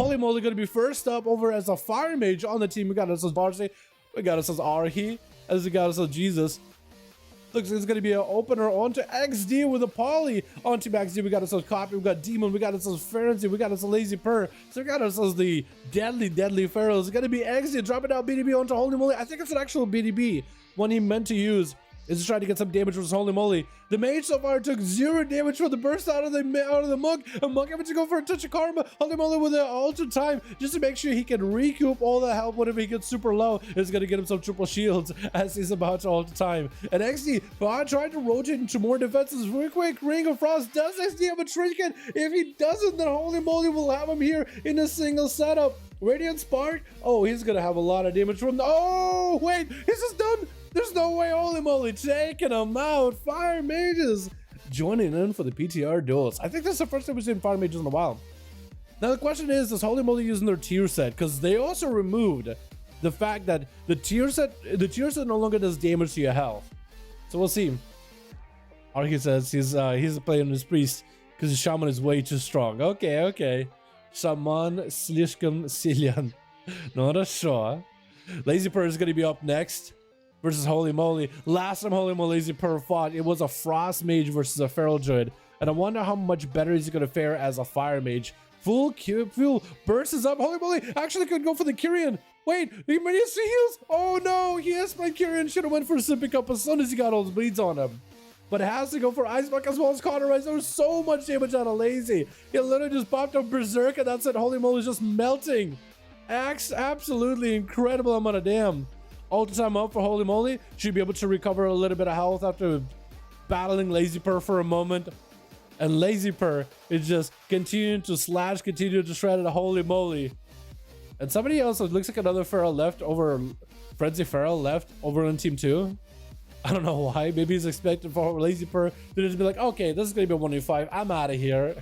Holy moly, gonna be first up over as a fire mage on the team. We got ourselves Barcy, we got ourselves Arhi, as we got ourselves Jesus. Looks like it's going to be an opener onto XD with a poly. Onto XD, we got ourselves Copy, we got Demon, we got ourselves Ferency, we got ourselves Lazy Purr. So we got ourselves the deadly Pharaoh. It's going to be XD, dropping out BDB onto Holy Moly. I think it's an actual BDB, one he meant to use. Is to try to get some damage with Holy Moly. The mage so far took 0 damage from the burst out of the monk. A monk having to go for a touch of karma. Holy Moly with an ultra time just to make sure he can recoup all the health whenever he gets super low. Is gonna get him some triple shields as he's about to ultra time. And XD trying to rotate into more defenses real quick. Ring of Frost. Does XD have a trinket? If he doesn't, then Holy Moly will have him here in a single setup. Radiant Spark. Oh, he's gonna have a lot of damage from the. Oh wait, he's just done. There's no way Holy Moly taking them out. Fire mages joining in for the PTR duels. I think this is the first time we've seen fire mages in a while. Now the question is Holy Moly using their tier set? Because they also removed the fact that the tier set no longer does damage to your health. So we'll see. Arky says he's playing his priest because his shaman is way too strong. Okay. Shaman Slishkum Silian. Not sure. Lazy Purr is gonna be up next. Versus Holy Moly. Last time Holy Moly Lazy Purr fought, it was a Frost Mage versus a Feral Druid. And I wonder how much better he's going to fare as a Fire Mage. Full burst is up. Holy Moly actually could go for the Kyrian. Wait, he made his heals. Oh no, he has played Kyrian. Should have went for a Sipping Cup as soon as he got all the bleeds on him. But it has to go for Ice Buck as well as Cauterize. There was so much damage out of Lazy. He literally just popped up Berserk and that's it. Holy Moly is just melting. Absolutely incredible amount of damage. Ultra time up for Holy Moly. Should be able to recover a little bit of health after battling Lazy Purr for a moment. And Lazy Purr is just continuing to slash, continue to shred at Holy Moly. And somebody else, it looks like another Feral left over, Frenzy Feral left over on team 2. I don't know why. Maybe he's expecting for Lazy Purr to just be like, okay, this is going to be a 1v5. I'm out of here.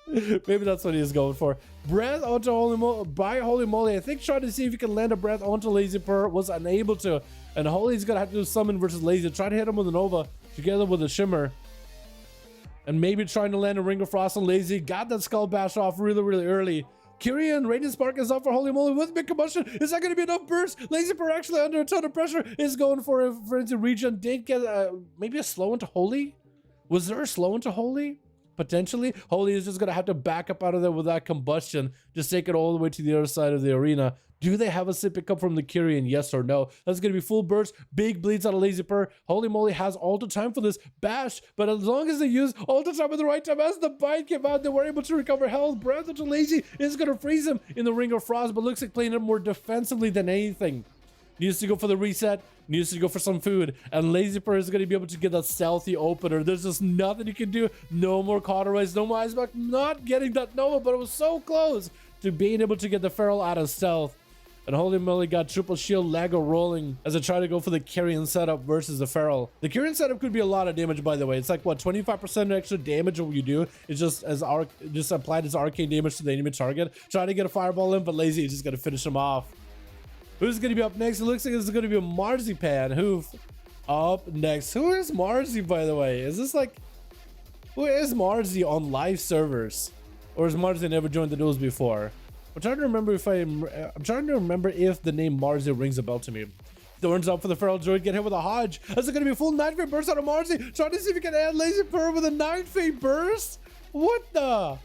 Maybe that's what he's going for. Breath onto Holy Moly by Holy Moly. I think trying to see if he can land a breath onto Lazy Purr was unable to. And Holy's gonna have to do summon versus Lazy. Try to hit him with a Nova together with a Shimmer. And maybe trying to land a Ring of Frost on Lazy. Got that Skull Bash off really early. Kyrian, Radiant Spark is up for Holy Moly with Big Combustion. Is that going to be enough burst? Lazy Purr actually under a ton of pressure is going for a Frenzy Regen. Did get maybe a slow into Holy? Was there a slow into Holy? Potentially. Holy is just going to have to back up out of there with that combustion. Just take it all the way to the other side of the arena. Do they have a Sipping Cup from the Kyrian? Yes or no? That's going to be full burst. Big bleeds out of Lazy Purr. Holy Moly has ultra time for this bash. But as long as they use ultra time at the right time, as the bite came out, they were able to recover health. Breath into Lazy is going to freeze him in the Ring of Frost. But looks like playing it more defensively than anything. Needs to go for the reset. Needs to go for some food. And Lazy Purr is going to be able to get a stealthy opener. There's just nothing you can do. No more Cauterize. No more Ice Buck. Not getting that Nova, but it was so close to being able to get the Feral out of stealth. And Holy Moly got triple shield Lego rolling as I try to go for the Kyrian setup versus the Feral. The Kyrian setup could be a lot of damage, by the way. It's like, what, 25% extra damage what you do? It's just just applied as arcane damage to the enemy target. Trying to get a fireball in, but Lazy is just going to finish him off. Who's going to be up next? It looks like this is going to be a Marzipan. Who up next? Who is Marzi, by the way? Is this like... Who is Marzi on live servers? Or has Marzi never joined the duels before? I'm trying to remember if the name Marzi rings a bell to me. Thorns up for the Feral Druid. Get hit with a Hodge. Is it going to be a full Night Fate burst out of Marzi? Trying to see if he can add Lazy Purr with a Night Fate burst? What the...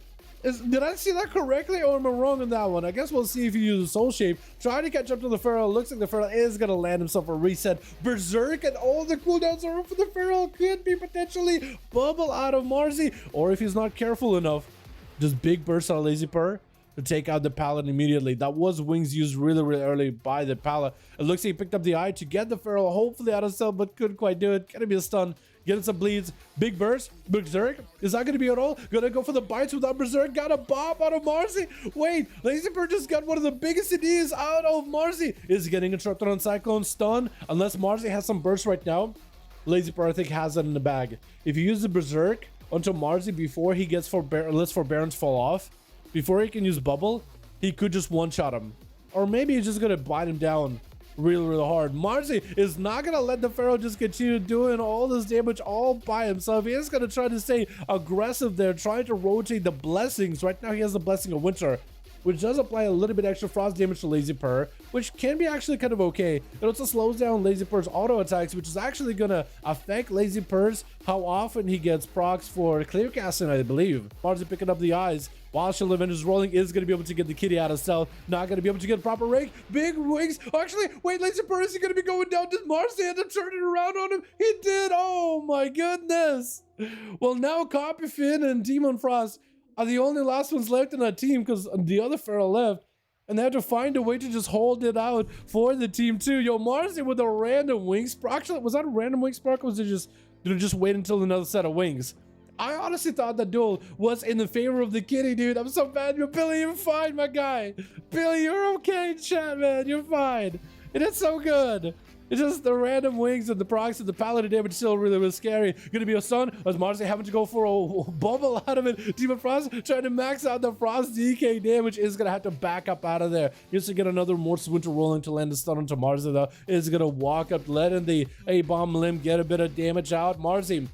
Did I see that correctly or am I wrong on that one? I guess we'll see if you use a Soul Shape. Trying to catch up to the Feral. Looks like the Feral is going to land himself a reset. Berserk and all the cooldowns are up for the Feral. Could be potentially bubble out of Marzi. Or if he's not careful enough, just big burst out of Lazy Purr to take out the Paladin immediately. That was wings used really early by the Paladin. It looks like he picked up the eye to get the Feral hopefully out of stealth, but couldn't quite do it. Gonna be a stun. Getting some bleeds. Big burst. Berserk. Is that going to be at all? Gonna go for the bites without Berserk. Got a bop out of Marzi. Wait. Lazy Purr just got one of the biggest CDs out of Marzi. Is getting interrupted on Cyclone Stun. Unless Marzi has some burst right now. Lazy Purr, I think, has it in the bag. If you use the Berserk onto Marzi before he gets lets Forbearance fall off, before he can use Bubble, he could just one-shot him. Or maybe he's just going to bite him down really hard. Marzi is not going to let the Feral just continue doing all this damage all by himself. He is going to try to stay aggressive there, trying to rotate the blessings. Right now he has the Blessing of Winter. which does apply a little bit extra frost damage to Lazy Purr, which can be actually kind of okay. It also slows down Lazy Purr's auto attacks, which is actually gonna affect Lazy Purr's how often he gets procs for clear casting, I believe. Marzi picking up the eyes. While Shield Avengers rolling is going to be able to get the kitty out of stealth. Not going to be able to get proper rake. Big wings. Actually, wait, Lazy Purr, is he going to be going down? Did Marzi end up turning around on him? He did. Oh my goodness. Well, now Copy Finn and Demon Frost are the only last ones left in that team because the other Feral left. And they had to find a way to just hold it out for the team too. Yo, Marzi with a random wing spark. Actually, was that a random wing spark, or was it just wait until another set of wings? I honestly thought that duel was in the favor of the kitty, dude. I'm so bad. Yo, Billy, you're fine, my guy. Billy, you're okay in chat, man. You're fine. It is so good. It's just the random wings and the procs and the paladin damage still really scary. Gonna be a stun as Marzi having to go for a bubble out of it. Demon Frost trying to max out the Frost DK damage is gonna have to back up out of there. Just to get another Mortis Winter rolling to land the stun onto Marzi though. Is gonna walk up, letting the A-bomb limb get a bit of damage out. Marzi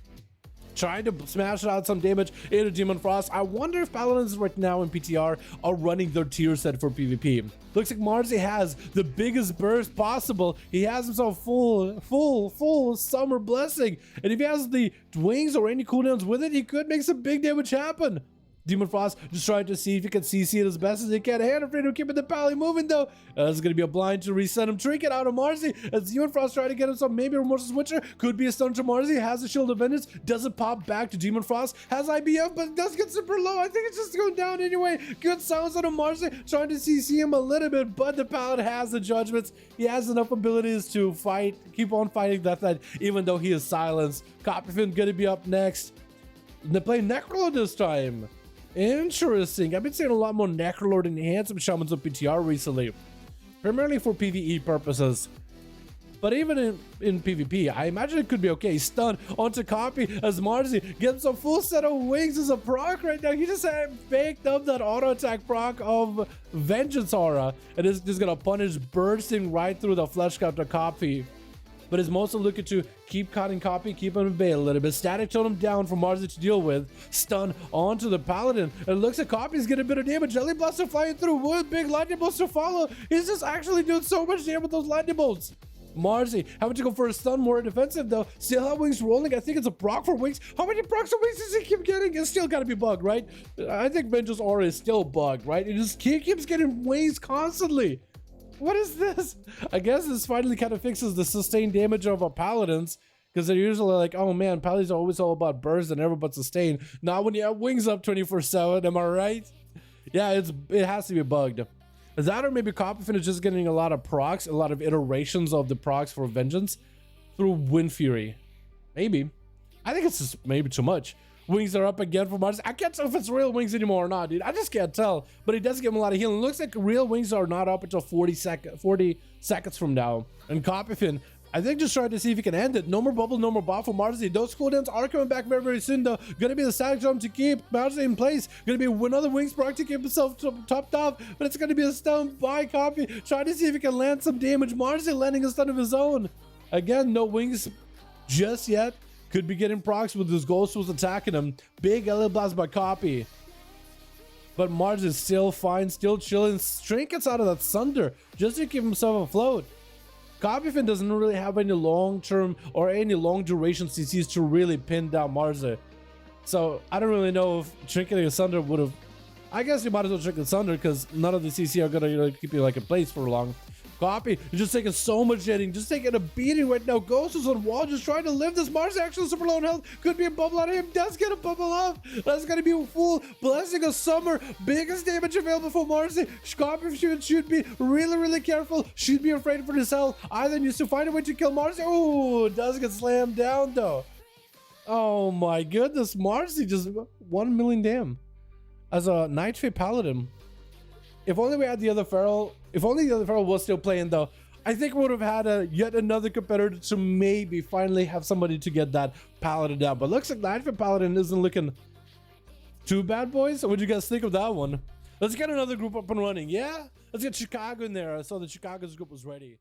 trying to smash out some damage into Demon Frost. I wonder if Paladins right now in PTR are running their tier set for PvP. Looks like Marzi has the biggest burst possible. He has himself full summer blessing. And if he has the wings or any cooldowns with it, he could make some big damage happen. Demon Frost just trying to see if he can CC it as best as he can. Hand afraid of keeping the pally moving though. It's going to be a blind to reset him. Trinket out of Marzi as Demon Frost trying to get himself maybe a Remorseless Witcher. Could be a stun to Marzi. Has the Shield of Vengeance. Doesn't pop back to Demon Frost. Has IBF but does get super low. I think it's just going down anyway. Good sounds out of Marzi. Trying to CC him a little bit, but the Paladin has the judgments. He has enough abilities to fight. Keep on fighting that side even though he is silenced. Copperfin going to be up next. They play Necrolord this time. Interesting. I've been seeing a lot more Necrolord and Handsome Shamans of PTR recently, primarily for PvE purposes. But even in PvP, I imagine it could be okay. Stun onto Copy as Marzi gets a full set of wings as a proc right now. He just had baked up that auto attack proc of Vengeance Aura and is just gonna punish bursting right through the flesh count to Copy. But is mostly looking to keep cutting Copy, keep him in bay a little bit. Static Totem down for Marzi to deal with. Stun onto the Paladin. It looks like Copy's getting a bit of damage. Jelly Blaster flying through. Wood, big lightning bolts to follow. He's just actually doing so much damage with those lightning bolts. Marzi having to go for a stun, more defensive though. Still have wings rolling. I think it's a proc for wings. How many procs or wings does he keep getting? It's still gotta be bugged, right? I think Vengeance Aura is still bugged, right? It just keeps getting wings constantly. What is this? I guess this finally kind of fixes the sustained damage of our Paladins, because they're usually like, oh man, Paladins are always all about burst and never but sustain. Not when you have wings up 24/7, am I right? Yeah, it has to be bugged. Is that, or maybe Copperfin is just getting a lot of procs, a lot of iterations of the procs for Vengeance through Wind Fury. Maybe. I think it's just maybe too much. Wings are up again for Marzi. I can't tell if it's real wings anymore or not, dude. I just can't tell. But he does give him a lot of healing. It looks like real wings are not up until 40 seconds from now. And Copperfin, I think, just trying to see if he can end it. No more bubble, no more buff for Marzi. Those cooldowns are coming back very soon though. Gonna be the static drum to keep Marzi in place. Gonna be another wings proc to keep himself topped off. But it's gonna be a stun by Copy. Trying to see if he can land some damage. Marzi landing a stun of his own. Again, no wings just yet. Could be getting procs with his Ghost was attacking him. Big LA Blast by Copy. But Marzi is still fine, still chilling. Trinkets out of that Sunder just to keep himself afloat. Copyfin doesn't really have any long-term or any long-duration CCs to really pin down Marzi. So I don't really know if Trinketing Sunder would have... I guess you might as well Trinket Sunder because none of the CC are going to keep you like in place for long. Copy is just taking so much hitting, just taking a beating right now. Ghost is on wall, just trying to live this. Marzi actually super low in health. Could be a bubble out of him. Does get a bubble off. That's gonna be a full blessing of summer. Biggest damage available for Marzi. Copy should be really careful. Should be afraid for his health. Either needs to find a way to kill Marzi. Oh, does get slammed down though. Oh my goodness, Marzi just 1 million damn as a Night Fae Paladin. If only we had the other Feral. If only the other Feral was still playing though, I think we would have had yet another competitor to maybe finally have somebody to get that Paladin down. But looks like Night Fae Paladin isn't looking too bad, boys. What do you guys think of that one? Let's get another group up and running. Yeah? Let's get Chicago in there. I saw that Chicago's group was ready.